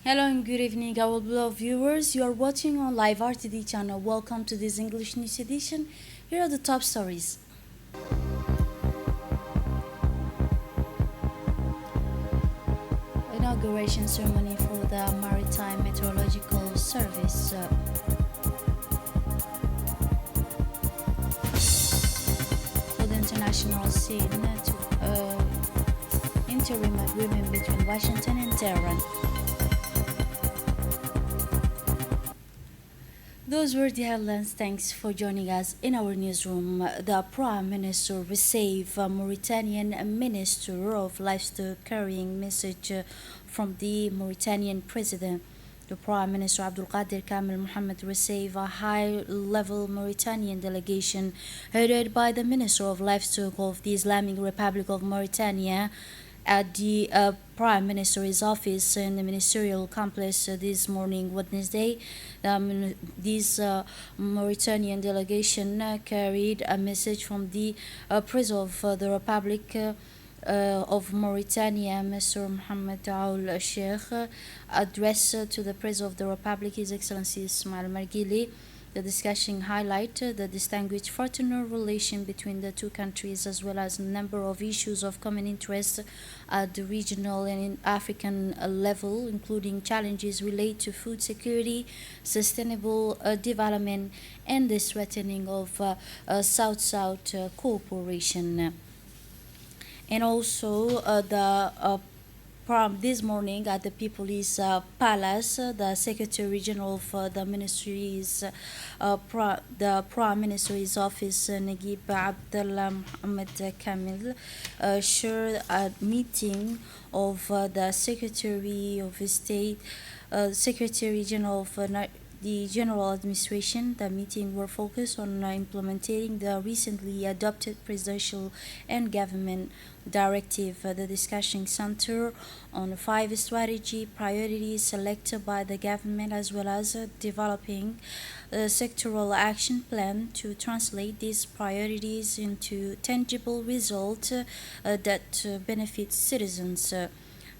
Hello and good evening, our beloved viewers. You are watching on Live RTD channel. Welcome to this English news edition. Here are the top stories. Inauguration ceremony for the Maritime Meteorological Service. For the international scene, interim agreement between Washington and Tehran. Those were the headlines. Thanks for joining us in our newsroom. The Prime Minister received a Mauritanian Minister of Livestock carrying message from the Mauritanian President. The Prime Minister Abdulkader Kamel Mohammed received a high-level Mauritanian delegation headed by the Minister of Livestock of the Islamic Republic of Mauritania at the Prime Minister's office in the ministerial complex this morning, Wednesday. This Mauritanian delegation carried a message from the President of the Republic of Mauritania, Mr. Mohamed Ould Sheikh, addressed to the President of the Republic, His Excellency Ismail Margili. The discussion highlighted the distinguished fraternal relation between the two countries, as well as a number of issues of common interest at the regional and African level, including challenges related to food security, sustainable development, and the strengthening of South-South cooperation. And also from this morning at the People's Palace, the Secretary General of the Ministry's, the Prime Minister's office, Naguib Abdullah Mohamed Kamil, shared a meeting of the Secretary of State, Secretary General of the General Administration. The meeting were focused on implementing the recently adopted presidential and government directive. The discussion centered on 5 strategy priorities selected by the government, as well as developing a sectoral action plan to translate these priorities into tangible results that benefit citizens.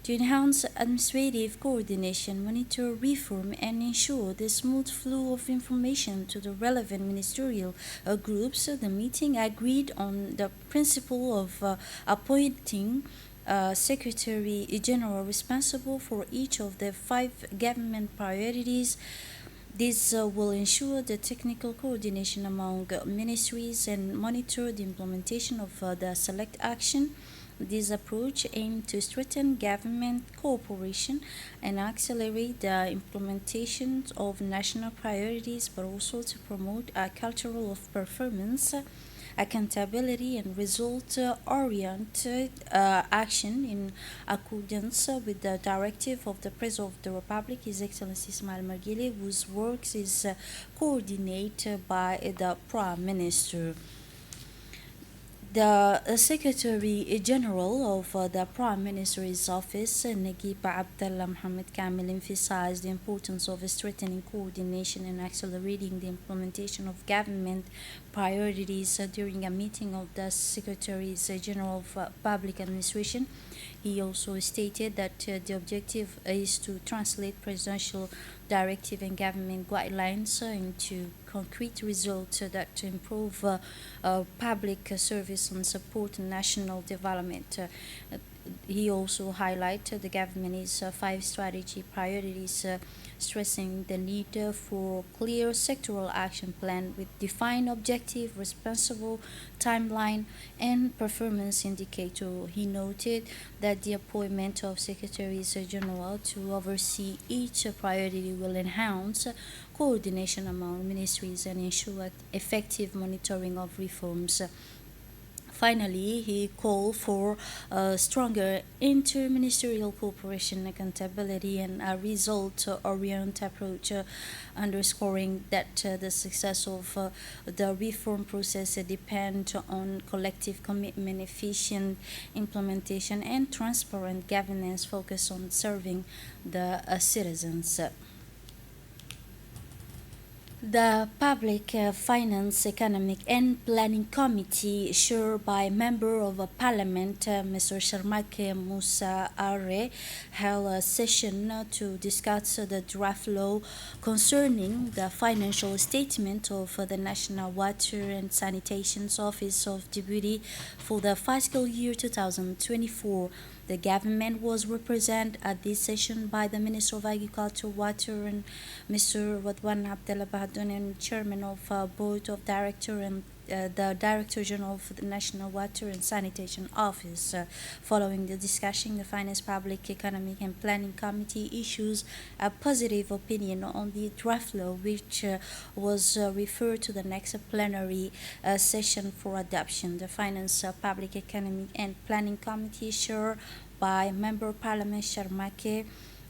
To enhance administrative coordination, monitor reform, and ensure the smooth flow of information to the relevant ministerial groups, the meeting agreed on the principle of appointing Secretary General responsible for each of the 5 government priorities. This will ensure the technical coordination among ministries and monitor the implementation of the select action. This approach aims to strengthen government cooperation and accelerate the implementation of national priorities, but also to promote a culture of performance, accountability, and result-oriented action in accordance with the directive of the President of the Republic, His Excellency Ismail Margili, whose work is coordinated by the Prime Minister. The Secretary General of the Prime Minister's office, Naguib Abdullah Mohamed Kamil, emphasized the importance of strengthening coordination and accelerating the implementation of government priorities during a meeting of the Secretaries General of Public Administration. He also stated that the objective is to translate presidential directive and government guidelines into concrete results that improve public service and support national development. He also highlighted the government's 5 strategy priorities, stressing the need for clear sectoral action plan with defined objective, responsible timeline, and performance indicator. He noted that the appointment of Secretaries General to oversee each priority will enhance coordination among ministries and ensure effective monitoring of reforms. Finally, he called for a stronger interministerial cooperation, accountability, and a result-oriented approach, underscoring that the success of the reform process depends on collective commitment, efficient implementation, and transparent governance focused on serving the citizens. The Public Finance, Economic and Planning Committee, chaired by Member of Parliament Mr. Sharmak Musa Are, held a session to discuss the draft law concerning the financial statement of the National Water and Sanitation Office of Djibouti for the fiscal year 2024. The government was represented at this session by the Minister of Agriculture, Water and Mr. Wadwan Abdallah Bahadounen, Chairman of Board of Director and the Director General of the National Water and Sanitation Office. Following the discussion, the Finance, Public, Economic and Planning Committee issues a positive opinion on the draft law, which was referred to the next plenary session for adoption. The Finance, Public, Economic and Planning Committee, chaired by Member Parliament Sharmake,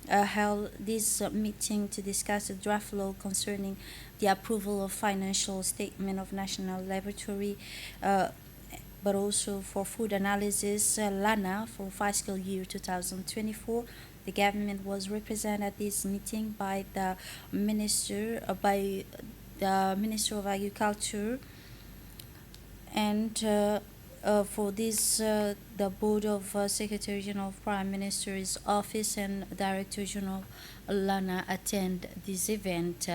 held this meeting to discuss the draft law concerning the approval of financial statement of national laboratory, but also for food analysis, LANA, for fiscal year 2024. The government was represented at this meeting by the Minister of Agriculture, and for this, the Board of Secretary General of Prime Minister's Office and Director General Lana attend this event.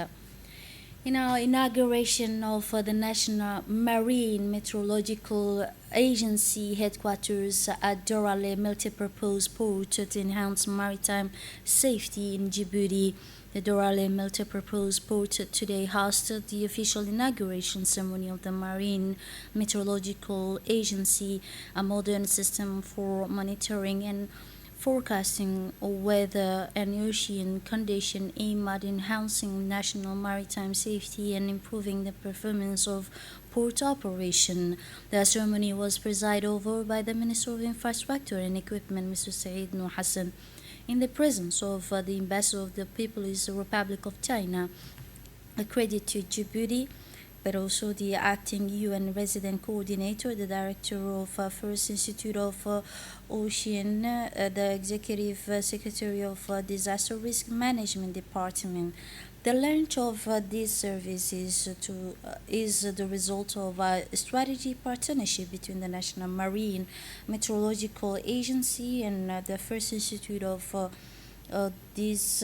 In our inauguration of the National Marine Meteorological Agency headquarters at Dorale Multipurpose Port to enhance maritime safety in Djibouti, the Dorale Multipurpose Port today hosted the official inauguration ceremony of the Marine Meteorological Agency, a modern system for monitoring and forecasting weather and ocean condition aimed at enhancing national maritime safety and improving the performance of port operation. The ceremony was presided over by the Minister of Infrastructure and Equipment, Mr. Said Nur Hassan, in the presence of the Ambassador of the People's Republic of China. A credit to Djibouti, but also the acting UN resident coordinator, the director of First Institute of Ocean, the executive secretary of Disaster Risk Management Department. The launch of this service is the result of a strategy partnership between the National Marine Meteorological Agency and the First Institute of this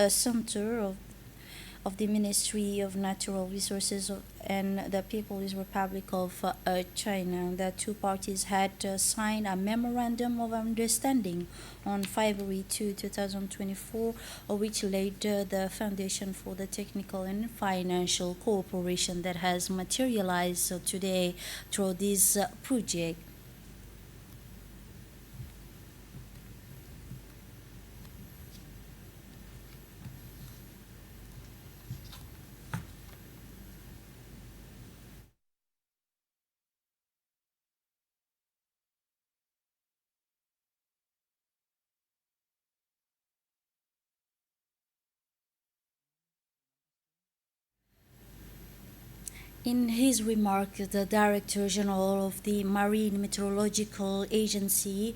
center of the Ministry of Natural Resources and the People's Republic of China. The two parties had signed a memorandum of understanding on February 2, 2024, which laid the foundation for the technical and financial cooperation that has materialized today through this project. In his remark, the Director General of the Marine Meteorological Agency,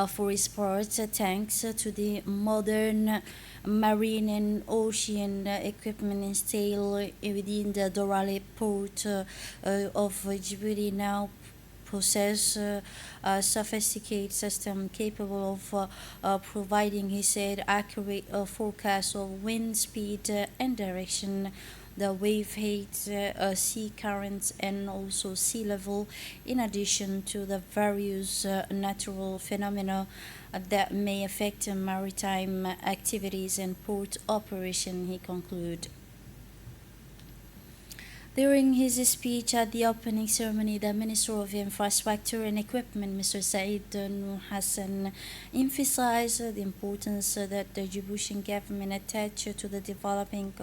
for his part, thanks to the modern marine and ocean equipment installed within the Dorale port of Djibouti, now possess a sophisticated system capable of providing, he said, accurate forecasts of wind speed and direction, the wave height, sea currents, and also sea level, in addition to the various natural phenomena that may affect maritime activities and port operation, he concluded. During his speech at the opening ceremony, the Minister of Infrastructure and Equipment, Mr. Said Nur Hassan, emphasized the importance that the Djiboutian government attached to the development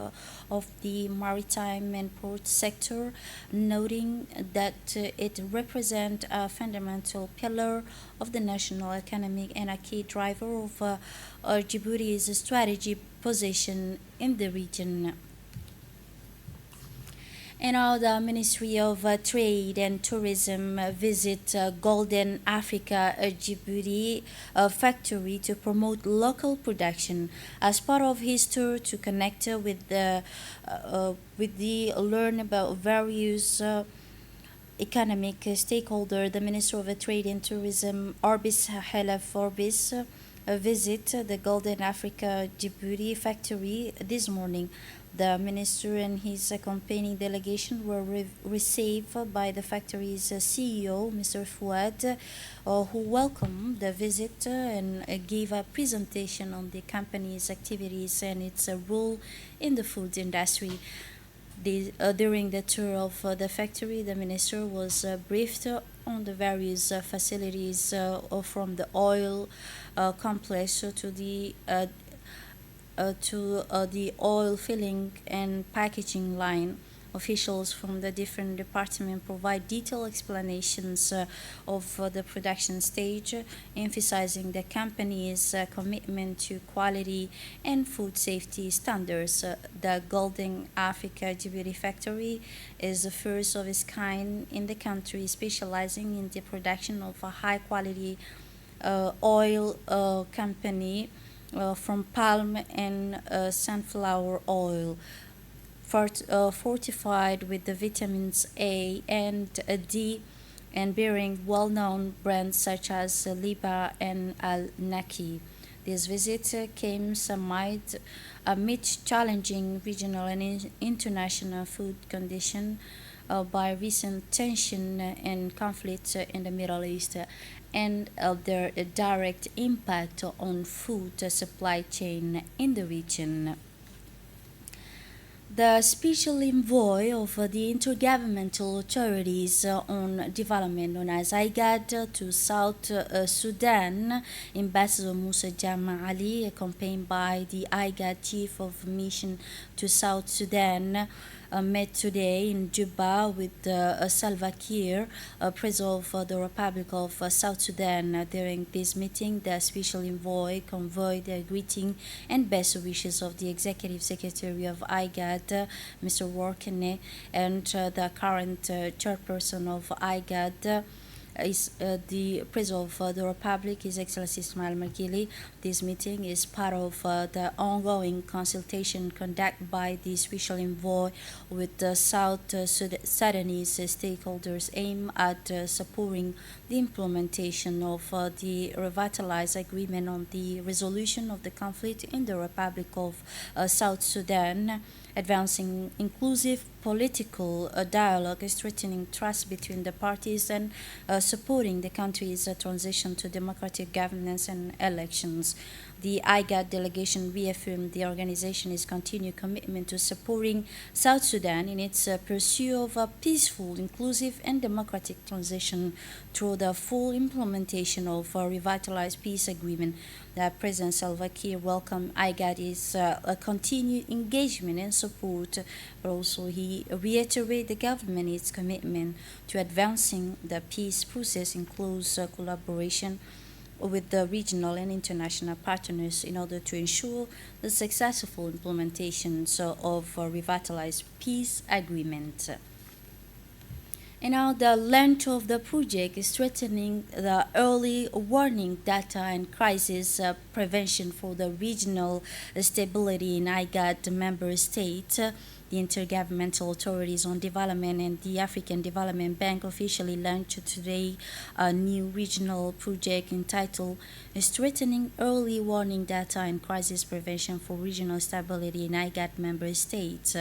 of the maritime and port sector, noting that it represents a fundamental pillar of the national economy and a key driver of Djibouti's strategic position in the region. And now the Ministry of Trade and Tourism visit Golden Africa Djibouti factory to promote local production as part of his tour to connect with the learn about various economic stakeholder. The Minister of Trade and Tourism Orbis Halaf Orbis visit the Golden Africa Djibouti factory this morning. The minister and his accompanying delegation were received by the factory's CEO, Mr. Fouad, who welcomed the visit and gave a presentation on the company's activities and its role in the food industry. During the tour of the factory, the minister was briefed on the various facilities from the oil complex to the oil filling and packaging line. Officials from the different departments provide detailed explanations of the production stage, emphasizing the company's commitment to quality and food safety standards. The Golden Africa Djibouti factory is the first of its kind in the country, specializing in the production of a high quality oil company from palm and sunflower oil fortified with the vitamins A and D and bearing well-known brands such as Liba and Al Naki. This visit came amid challenging regional and international food conditions by recent tension and conflicts in the Middle East and their direct impact on food supply chain in the region. The special envoy of the Intergovernmental Authorities on Development, known as IGAD, to South Sudan, Ambassador Musa Jama Ali, accompanied by the IGAD Chief of Mission to South Sudan, met today in Juba with Salva Kiir, President of the Republic of South Sudan. During this meeting, the special envoy conveyed the greeting and best wishes of the Executive Secretary of IGAD, Mr. Workene, and the current chairperson of IGAD, is the President of the Republic, His Excellency Ismail Margili. This meeting is part of the ongoing consultation conducted by the Special Envoy with the South Sudanese stakeholders aimed at supporting the implementation of the revitalized agreement on the resolution of the conflict in the Republic of South Sudan, advancing inclusive political dialogue, strengthening trust between the parties, and supporting the country's transition to democratic governance and elections. The IGAD delegation reaffirmed the organization's continued commitment to supporting South Sudan in its pursuit of a peaceful, inclusive, and democratic transition through the full implementation of a revitalized peace agreement. That President Salva Kiir welcomed IGAD's continued engagement and support, but also he reiterated the government's commitment to advancing the peace process in close collaboration with the regional and international partners in order to ensure the successful implementation of a revitalized peace agreement. And now the length of the project is strengthening the early warning data and crisis prevention for the regional stability in IGAD member states. The Intergovernmental Authorities on Development and the African Development Bank officially launched today a new regional project entitled Strengthening Early Warning Data and Crisis Prevention for Regional Stability in IGAD member states,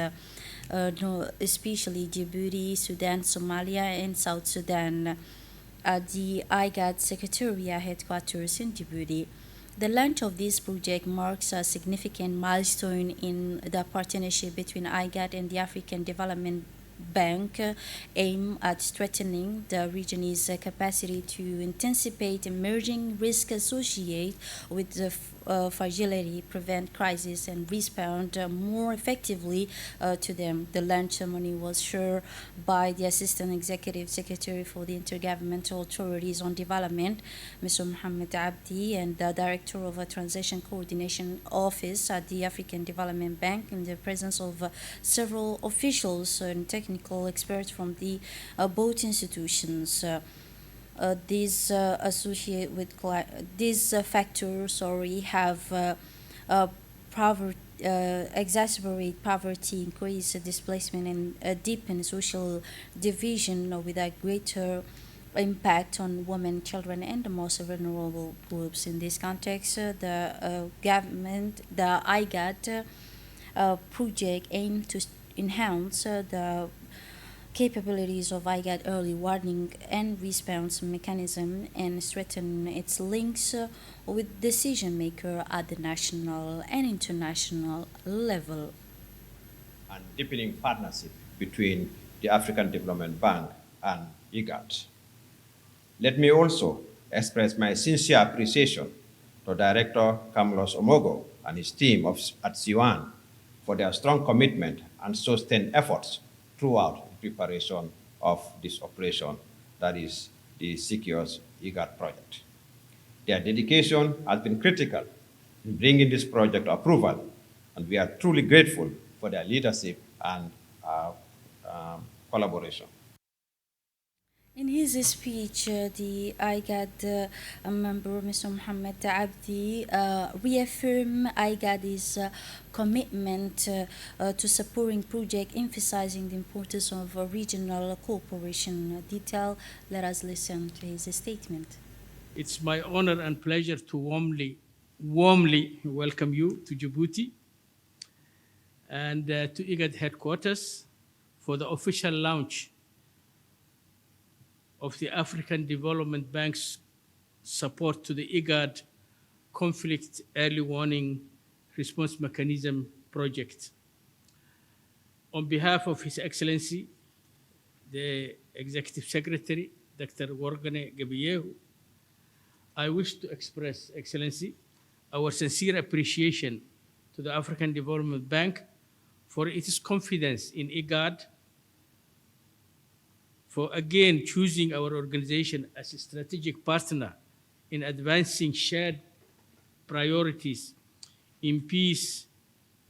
especially Djibouti, Sudan, Somalia, and South Sudan, at the IGAD Secretariat headquarters in Djibouti. The launch of this project marks a significant milestone in the partnership between IGAD and the African Development Bank, aimed at strengthening the region's capacity to anticipate emerging risks associated with the fragility, prevent crisis, and respond more effectively to them. The launch ceremony was chaired by the Assistant Executive Secretary for the Intergovernmental Authorities on Development, Mr. Mohamed Abdi, and the Director of a Transition Coordination Office at the African Development Bank, in the presence of several officials and technical experts from the both institutions. These associate with these factors, have poverty, exacerbate poverty, increase displacement, and deepen social division, with a greater impact on women, children, and the most vulnerable groups. In this context, the IGAD project aimed to enhance the capabilities of IGAD early warning and response mechanism and strengthen its links with decision maker at the national and international level. And deepening partnership between the African Development Bank and IGAD. Let me also express my sincere appreciation to Director Carlos Omogo and his team at CIWAN for their strong commitment and sustained efforts throughout the preparation of this operation, that is the Secures IGAD project. Their dedication has been critical in bringing this project to approval, and we are truly grateful for their leadership and collaboration. In his speech, the IGAD member, Mr. Mohamed Abdi, reaffirmed IGAD's commitment to supporting project, emphasizing the importance of regional cooperation. Detail, let us listen to his statement. It's my honor and pleasure to warmly welcome you to Djibouti and to IGAD headquarters for the official launch of the African Development Bank's support to the IGAD Conflict Early Warning Response Mechanism project. On behalf of His Excellency, the Executive Secretary, Dr. Worgane Gebiyehu, I wish to express, Excellency, our sincere appreciation to the African Development Bank for its confidence in IGAD, for again choosing our organization as a strategic partner in advancing shared priorities in peace,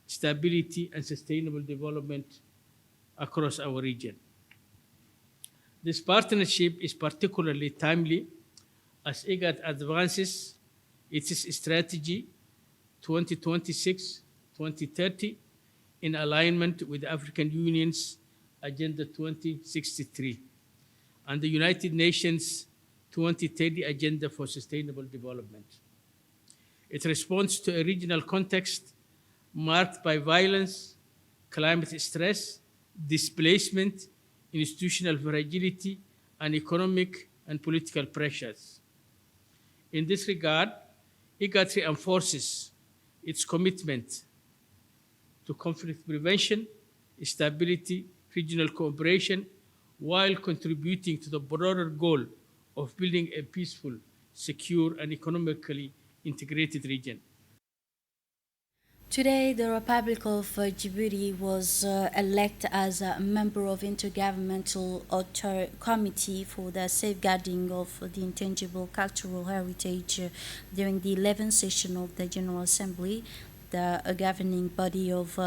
stability, and sustainable development across our region. This partnership is particularly timely as IGAD advances its strategy 2026-2030 in alignment with the African Union's Agenda 2063 and the United Nations 2030 Agenda for Sustainable Development. It responds to a regional context marked by violence, climate stress, displacement, institutional fragility, and economic and political pressures. In this regard, IGAD reinforces its commitment to conflict prevention, stability, regional cooperation, while contributing to the broader goal of building a peaceful, secure, and economically integrated region. Today, the Republic of Djibouti was elected as a member of Intergovernmental Committee for the Safeguarding of the Intangible Cultural Heritage during the 11th session of the General Assembly, the governing body of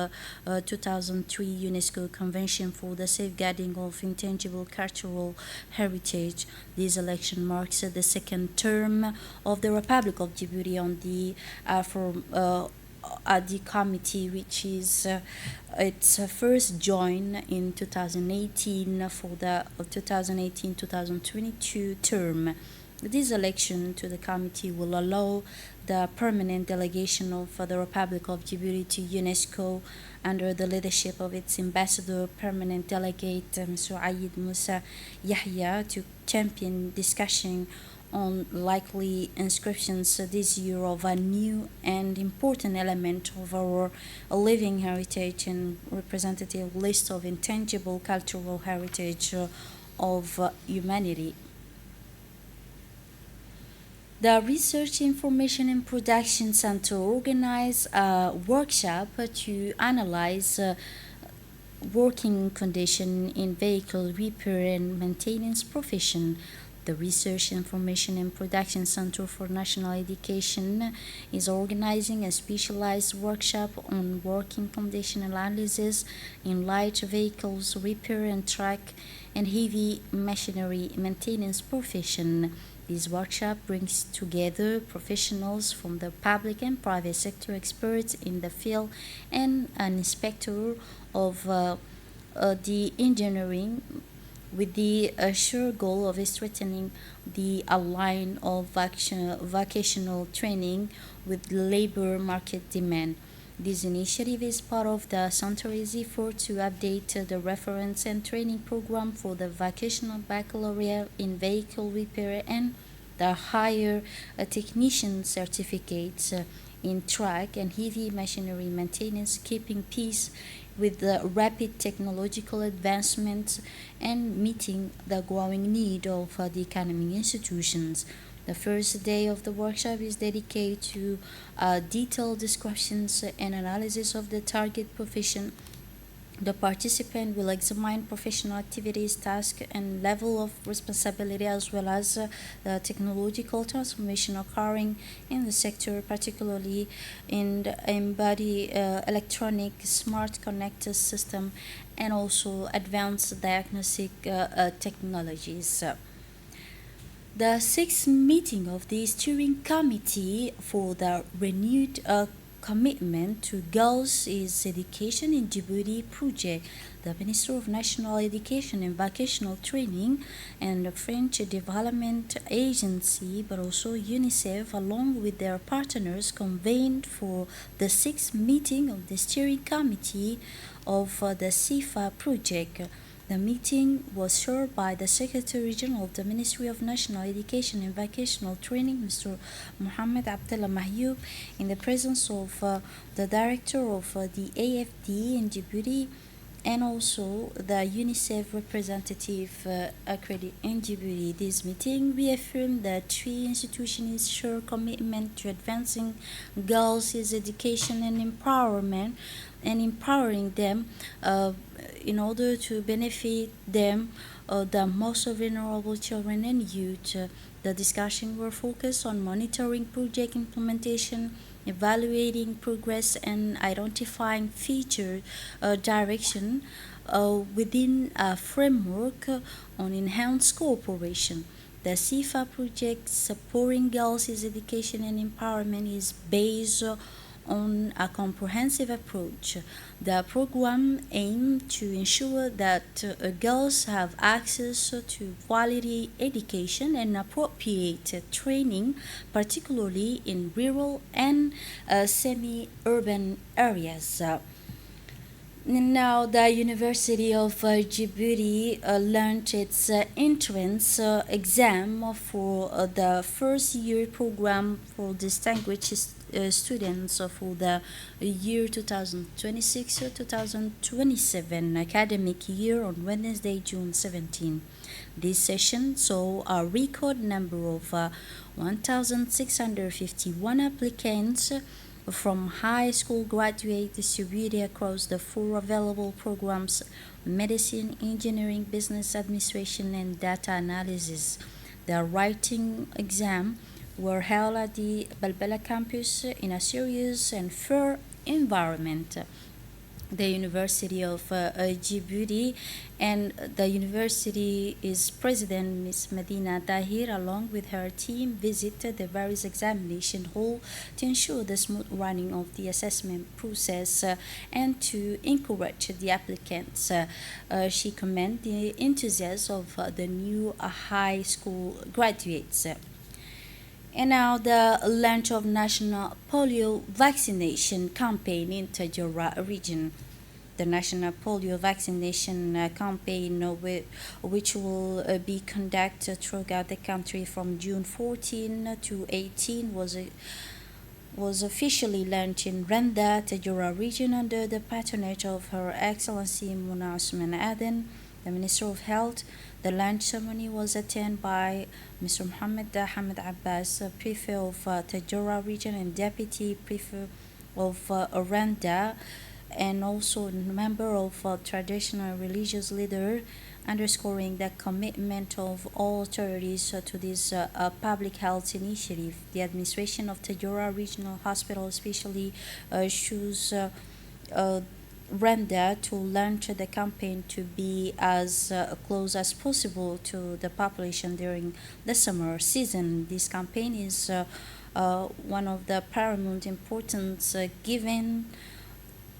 2003 UNESCO Convention for the Safeguarding of Intangible Cultural Heritage. This election marks the second term of the Republic of Djibouti on the at the committee, which is its first join in 2018 for the 2018-2022 term. This election to the committee will allow the permanent delegation of the Republic of Djibouti to UNESCO under the leadership of its ambassador, permanent delegate, Mr. Ayid Musa Yahya, to champion discussion on likely inscriptions this year of a new and important element of our living heritage and representative list of intangible cultural heritage of humanity. The Research Information and Production Center organized a workshop to analyze working condition in vehicle repair and maintenance profession. The Research Information and Production Center for National Education is organizing a specialized workshop on working condition analysis in light vehicles repair and truck and heavy machinery maintenance profession. This workshop brings together professionals from the public and private sector, experts in the field, and an inspector of the engineering with the sure goal of strengthening the line of vocational training with labor market demand. This initiative is part of the center's effort to update the reference and training program for the vocational baccalaureate in vehicle repair and the higher technician certificates in truck and heavy machinery maintenance, keeping pace with the rapid technological advancements and meeting the growing need of the economic institutions. The first day of the workshop is dedicated to detailed descriptions and analysis of the target profession. The participant will examine professional activities, tasks, and level of responsibility, as well as the technological transformation occurring in the sector, particularly in the embodied electronic smart connected system and also advanced diagnostic technologies. The sixth meeting of the steering committee for the renewed commitment to girls is education in Djibouti project. The Minister of National Education and Vocational Training and the French Development Agency, but also UNICEF, along with their partners, convened for the sixth meeting of the steering committee of the CIFA project. The meeting was chaired by the Secretary General of the Ministry of National Education and Vocational Training, Mr. Mohamed Abdullah Mahyoub, in the presence of the Director of the AFD in Djibouti and also the UNICEF representative accredited in Djibouti. This meeting reaffirmed the three institutions' shared commitment to advancing girls' education and empowerment and empowering them in order to benefit them, the most vulnerable children and youth. The discussion were focused on monitoring project implementation, evaluating progress, and identifying future direction within a framework on enhanced cooperation. The CIFA project supporting girls' education and empowerment is based on a comprehensive approach. The program aimed to ensure that girls have access to quality education and appropriate training, particularly in rural and semi-urban areas. Now, the University of Djibouti launched its entrance exam for the first year program for distinguished students for the year 2026-2027 academic year on Wednesday, June 17. This session saw a record number of 1,651 applicants from high school graduates distributed across the four available programs: medicine, engineering, business administration, and data analysis. The writing exam were held at the Balbala campus in a serious and fair environment. The University of Djibouti and the university's president, Ms. Medina Tahir, along with her team, visited the various examination halls to ensure the smooth running of the assessment process and to encourage the applicants. She commended the enthusiasm of the new high school graduates. And now the launch of national polio vaccination campaign in Tajura region. The national polio vaccination campaign, which will be conducted throughout the country from June 14 to 18, was officially launched in Randa, Tajura region, under the patronage of Her Excellency Muna Usman Aden, the Minister of Health. The launch ceremony was attended by Mr. Mohammed Hamid Abbas, Prefect of Tajura region and Deputy Prefect of Oranda, and also a member of traditional religious leader, underscoring the commitment of all authorities to this public health initiative. The administration of Tajura Regional Hospital especially chose Rwanda to launch the campaign to be as close as possible to the population during the summer season. This campaign is one of the paramount importance given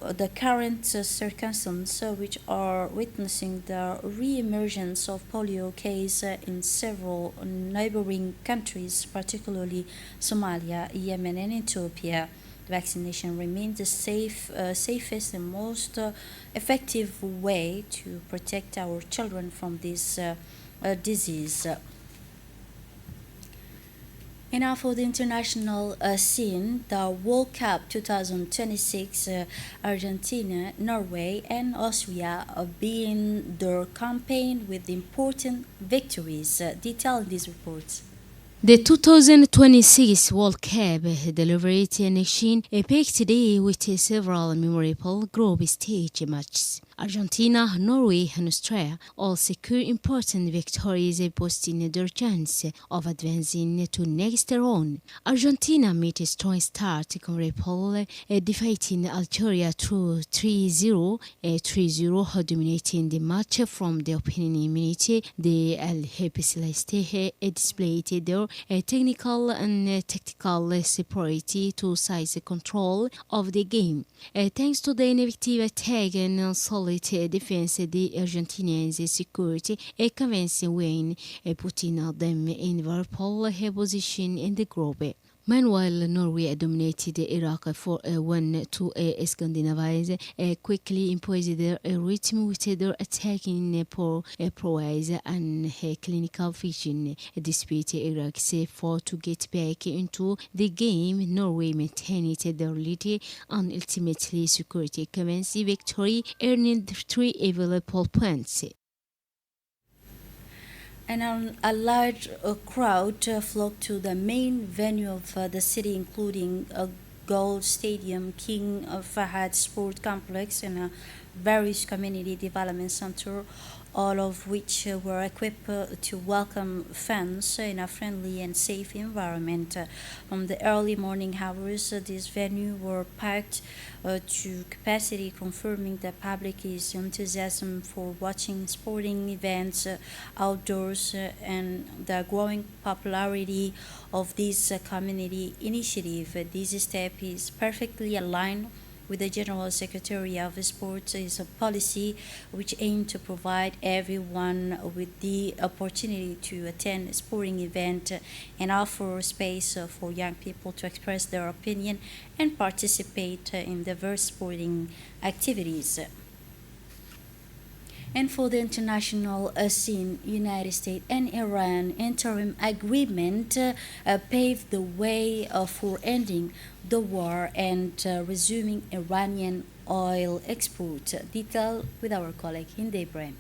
the current circumstances which are witnessing the re-emergence of polio case in several neighboring countries, particularly Somalia, Yemen, and Ethiopia. Vaccination remains the safest and most effective way to protect our children from this disease. And now for the international scene, the World Cup 2026, Argentina, Norway, and Austria being their campaign with important victories. Detail in these reports. The 2026 World Cup delivered a nation packed day with several memorable group stage matches. Argentina, Norway, and Austria all secure important victories, boosting their chance of advancing to next round. Argentina made a strong start, comparable, defeating Algeria through 3-0, 3-0, dominating the match from the opening minute. The Albiceleste displayed their technical and tactical superiority to seize control of the game. Thanks to the innovative attack and solid defense, the Argentinians secured a convincing win, putting them in Liverpool position in the group. Meanwhile, Norway dominated Iraq for 1-2 Scandinavians, quickly imposed their rhythm with their attacking prowess and clinical vision. Despite Iraq's effort to get back into the game, Norway maintained their lead and ultimately secured a convincing victory, earning 3 available points. And a large crowd flocked to the main venue of the city, including a Gold Stadium, King Fahad Sport Complex, and a various community development center, all of which were equipped to welcome fans in a friendly and safe environment. From the early morning hours, these venues were packed to capacity, confirming the public's enthusiasm for watching sporting events outdoors and the growing popularity of this community initiative. This step is perfectly aligned with the General Secretary of Sports is a policy which aims to provide everyone with the opportunity to attend a sporting event and offer space for young people to express their opinion and participate in diverse sporting activities. And for the international scene, United States and Iran interim agreement paved the way for ending the war and resuming Iranian oil export. Detail with our colleague Hinde Ibrahim.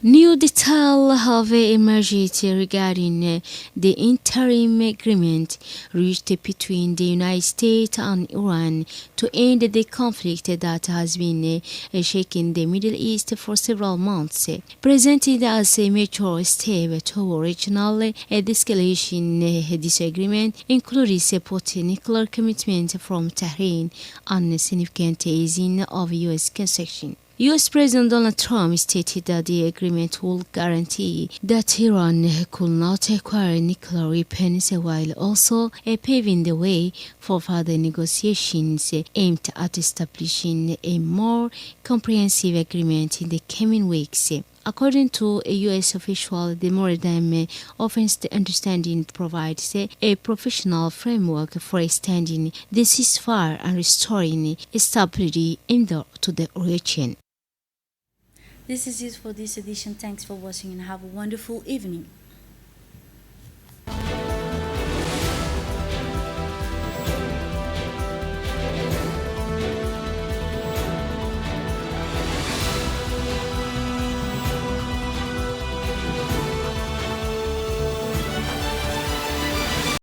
New details have emerged regarding the interim agreement reached between the United States and Iran to end the conflict that has been shaking the Middle East for several months. Presented as a major step toward regional de-escalation, this agreement includes both nuclear commitment from Tehran and significant easing of U.S. concessions. U.S. President Donald Trump stated that the agreement will guarantee that Iran could not acquire nuclear weapons while also paving the way for further negotiations aimed at establishing a more comprehensive agreement in the coming weeks. According to a U.S. official, the memorandum offers the understanding provides a professional framework for extending the ceasefire and restoring stability to the region. This is it for this edition. Thanks for watching and have a wonderful evening.